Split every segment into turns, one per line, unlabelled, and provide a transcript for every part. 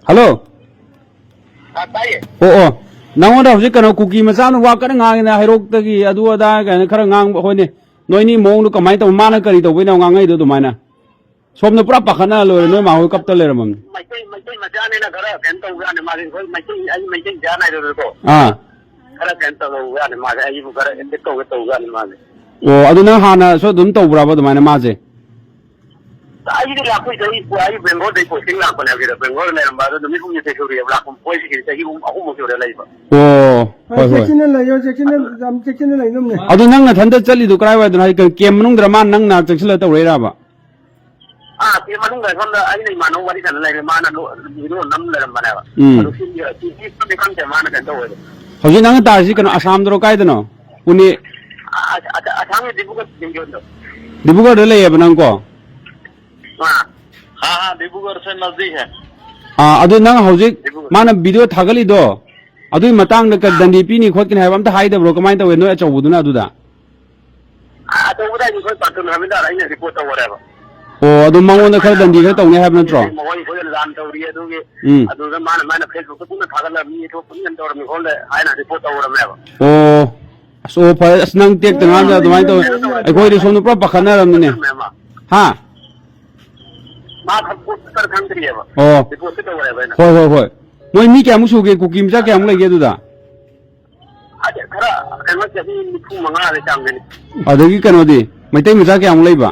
Hello.
Tayo.
Oo. Nangon daw si kano cookie masano wa ka nga na hirok tagi adu ada ka khara ngang hoi ni noi ni mong no kamai to mana kari to we na ngai do mana som no pura pakhana lo noi ma hoi kap to le ram
Mai majane na gara kan to ga ne ma rin hoi mai jana do ko. Gara kan to ga ne ma ai bu gara en to ga ne ma.
Oh adu na hana so dum to bra ba do mana ma je
Ai ni la ko dai ko ai bengo dai ko sing la ko na ga bengo ne ba do mi ku ni te ko ri la ko poi si ke hi aku mo ko re lai ba.
Oh hoi hoi
check-in la yo check-in la num ne
adu nang na thanda chali do krai wa do hai kem nung drama nang na chaksil to re ra ba
ke ma nung ga son da ai nei ma no wa ri kan lai ma na no ni no nam la ma na ba. Adu si ni kan te ma na kan to we.
hoji nang ta si kano asam dro kai do no puni
Asam ni dibu ko dim jo do.
dibuga de le ya banang ko
हाँ डिब्रूगढ़ से नजदीक है
अदु नंग हौजिक माना video थागली दो अदुई मतंग न दंडी पीनी खोटकिन हाय बम त हाय दब्रो कमाय तवे नो अचौबुदुना अदुदा
तो उदा नि कोई पाटन हमें दा राइन रिपोर्ट तो वरेबा
ओ अदु मंगोन खर दंडी खर तौने हाय नत्रो
मोहन को लान तौरी अदुगे अदु माना फेसबुक तो पुना थागला मी तो पुना तौर मी होले हायना रिपोर्ट तो वरेबा
ओ सो फर नंग टेक तंगा जा दुमाय तो अखोय रि सोनु प्र पखना रमने हां
मा खपको तर खंगरी है बा
ओ
रिपोर्ट तो वरेबा ना
होय होय होय मोय मी क्या मुसुगे कुकिम जा क्या मुले गेदुदा
आज खरा कनो जबी निफु मंगा ले चांग ने
अदगी कनोदी मैतै मजा क्या मुले बा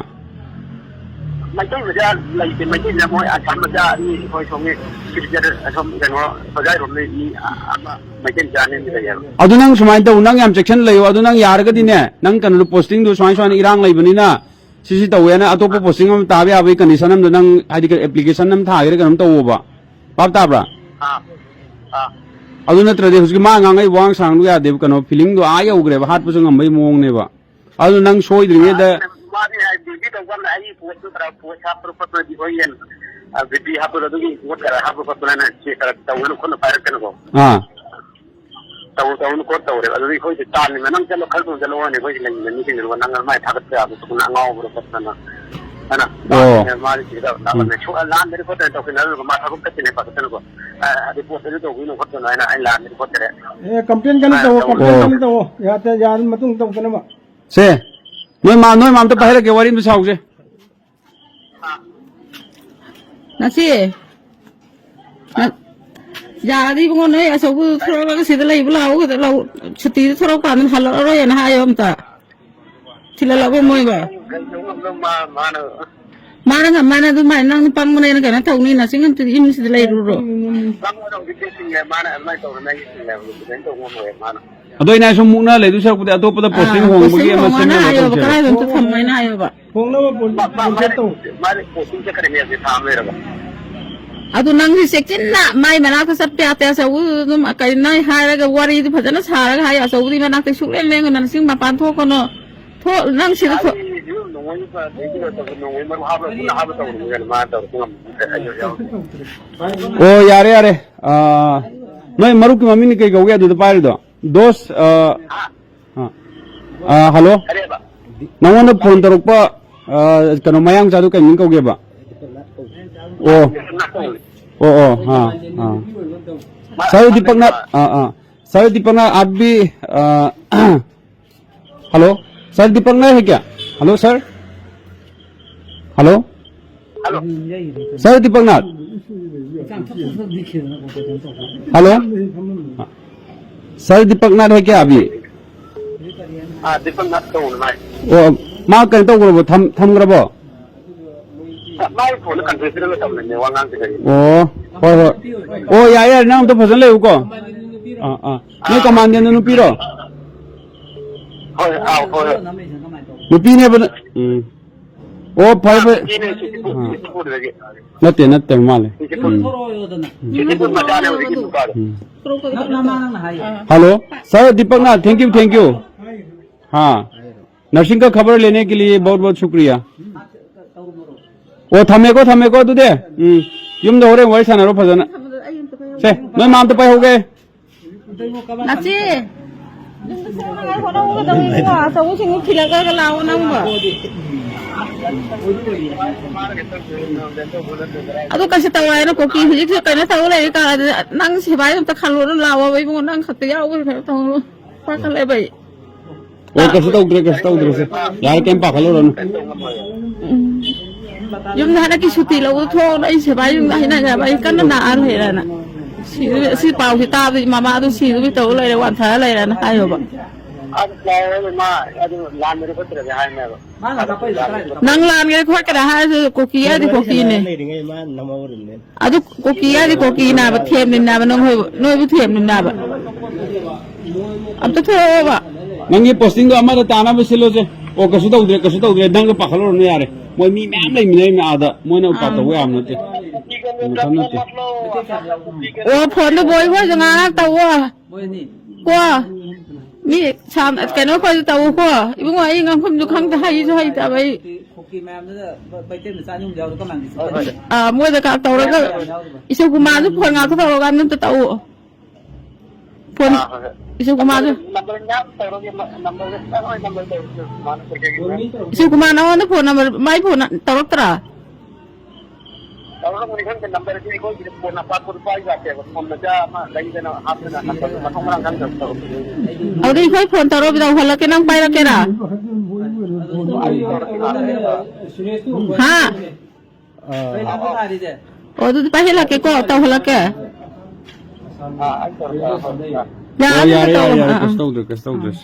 मैतै मजा लाइते मैतै ना मोय आसाम मजा नि कोई सोंगे किजर असम कनो बजाय रोले नि आमा मैतै जाने नि ले
अदु नंग सुमाय तो नंग याम सेक्शन लयो अदु नंग यारगदी ने नंग कनो पोस्टिंग दु स्वाय स्वाय इरांग लैबनिना सिसी तवेना अतोप पोस्टिंग हम ताबे आबे कंडीशन हम नंग हादि एप्लीकेशन हम थागरे कनम तवोबा पाप ताब्रा
हां हां
अदु नत्रदे हुसि मा ngangai wang sang lu ya de kano feeling do ayo gre ba hat pu ngam bai mong ne ba अदु नंग सोय द्रिङे द
माने आई बिबी तो वन आई पोस्ट तर पोस्ट आप पर दि होयन बिबी हाप र दुगी वोट कर हाप पर ना चेक कर त उन को फायर कन को
हां
तो उन को तो रे अदु होय तान में नंग चलो खल तो चलो ने होय लंग नि किन रो नंग माय थागत से अब तो ना गाव रो पतना है ना मारे जी दा ना छो लान मेरे को तो किन रो मा थागत के ने पतन को अदि पोस्ट तो हुई नो खत ना आई लान मेरे को रे
ए कंप्लेन कन तो या ते यार मतुंग तो कन मा
से नोय माम तो पहले के वारी में साउ से
नसी यादी बंगो नय असबु थोरा के सिदे लई बुलाओ के लो छती थोरा पान हल रो या ना हायम ता थिला लबो मोय बा माना दु माय नंग पंग मने न गना थौनी ना सिंग ति इम सिदे लई रो
अदोय ना सु मुना ले दु sir पुदे Atop the posting Hong बगी अमा सेम
ना आयो बकरा बन तो थमै ना आयो बा
होंग ना पोस्ट तो
मारे पोस्टिंग से करे ने थाम में रहा
अदु नंग सेक्शन ना माय मना को सब पे आते असउ दुम कई ना हारगा वारी दि फजना सारगा हाय असउ दि मना ते सुले लेंग नन सिंग मा पान थो कोनो थो नंग सिद थो
ओ यारे यारे नोय मरु की मम्मी ने कई गौगे दु पाइल दो दोस्त हां हेलो नंगोन फोन तरुप कनो मयांग जादु कई मिन कौगे बा ओ हां हां सर दीपकनाथ सर दीपकनाथ आप भी हेलो सर दीपकनाथ है क्या hello sir hello sir Deepaknath hello sir Deepaknath है क्या अभी
दीपकनाथ तो उनमाय
ओ मा कन तो ग्रो थम ग्रबो
माय फोन कंट्रोल में तब ने वांगांग से करी
ओ होय होय ओ याय नाम तो फसन लेउ को ने कमांडियन नु पीरो
होय आओ होय
नु पीने बन ओ फाइ नते माले hello sir Deepaknath thank you हाँ नर्सिंग का खबर लेने के लिए बहुत बहुत शुक्रिया ओ थमे को दुदे युम दो रे वरी साना रो फजना से नोय माम तो पाइ हो गए
नची Aduh kasih tahu aja nak koki hiji tu kena tahu lagi kalau nang siapa yang tak kalau lawa bayi pun nang khatia aku tahu pakai lebih.
Oh kasih tahu terus. Yaar kem pak kalau ron.
Yung na nakisuti lang ito na siapa yung na bayi kan na arhe na. Si pau si tabi mama tu si tu tahu lagi wan thara lagi na ayo ba. Nang lan cái khoát cái hai koki á thì koki này. Adu koki á thì koki na bát thêm nên na bát nôi bát thêm nên na bát. Ab tu thôi ba.
Nangi posting tu amar tanah bersilo je. Oh kasih tahu dia dang ke pak kalau ron ni are. Moi mi mam lagi ni ada. Moi na upat tahu am nanti.
Oh phone tu boy kau jangan tahu ah. Kauนี่ชามแกน้อยคอยจะเตาขั้วอีพวกไอ้งั้นผมจะขังจะให้แต่ไปมวยตะกาเตาแล้วก็อิสุกุมาทุกคนงานทุกเรากันนั่นจะเตาพนอิสุกุมาทุกอิสุกุมาน้องนั่นพนนั่นไม่พนเตาลักตรา
Kalau mungkin kan number ini kau jadi pun apa pun pakai saja. Kalau macam mana lagi dan apa dan number macam mana kan tahu.
เอาดิค่อยพนเตาเราไปเตาคนละแกนั่งไปละแกน่ะฮะโอ้ดูไปให้ละแกก็เตาคนละแกอย่า
Oh ya kasih tahu terus.